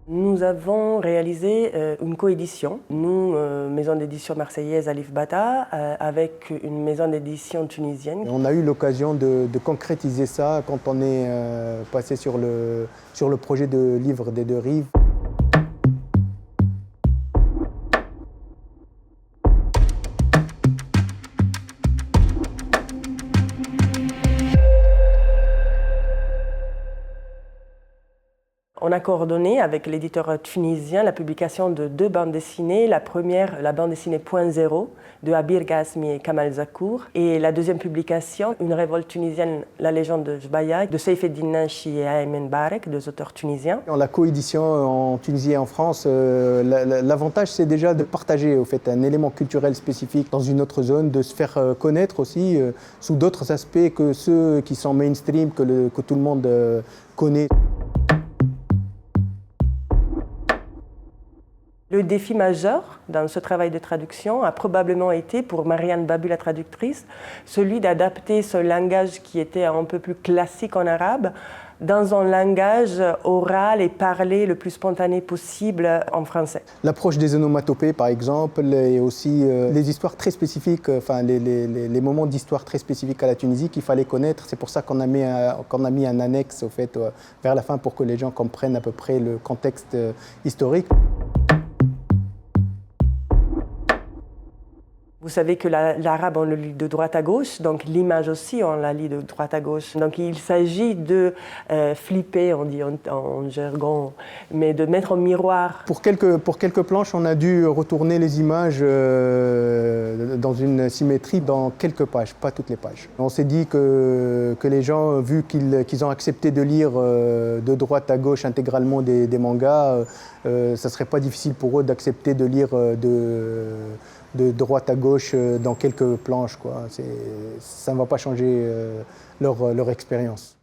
Nous avons réalisé une coédition, nous, maison d'édition marseillaise Alif Bata, avec une maison d'édition tunisienne. On a eu l'occasion de concrétiser ça quand on est passé sur le projet de livre des deux rives. On a coordonné avec l'éditeur tunisien la publication de deux bandes dessinées. La première, la bande dessinée Point Zéro de Abir Ghasmi et Kamal Zakour. Et la deuxième publication, Une révolte tunisienne, la légende de Jbaya, de Seyfeddine Nachi et Aymen Barek, deux auteurs tunisiens. Dans la coédition en Tunisie et en France, l'avantage c'est déjà de partager au fait, un élément culturel spécifique dans une autre zone, de se faire connaître aussi sous d'autres aspects que ceux qui sont mainstream, que tout le monde connaît. Le défi majeur dans ce travail de traduction a probablement été, pour Marianne Babu, la traductrice, celui d'adapter ce langage qui était un peu plus classique en arabe dans un langage oral et parlé le plus spontané possible en français. L'approche des onomatopées, par exemple, et aussi les histoires très spécifiques, enfin les moments d'histoire très spécifiques à la Tunisie qu'il fallait connaître. C'est pour ça qu'on a mis un annexe au fait, vers la fin pour que les gens comprennent à peu près le contexte historique. Vous savez que l'arabe, on le lit de droite à gauche, donc l'image aussi, on la lit de droite à gauche. Donc il s'agit de flipper, on dit en jargon, mais de mettre en miroir. Pour quelques planches, on a dû retourner les images dans une symétrie dans quelques pages, pas toutes les pages. On s'est dit que les gens, vu qu'ils ont accepté de lire de droite à gauche intégralement des mangas, ça ne serait pas difficile pour eux d'accepter de lire de droite à gauche dans quelques planches, quoi. Ça ne va pas changer leur expérience.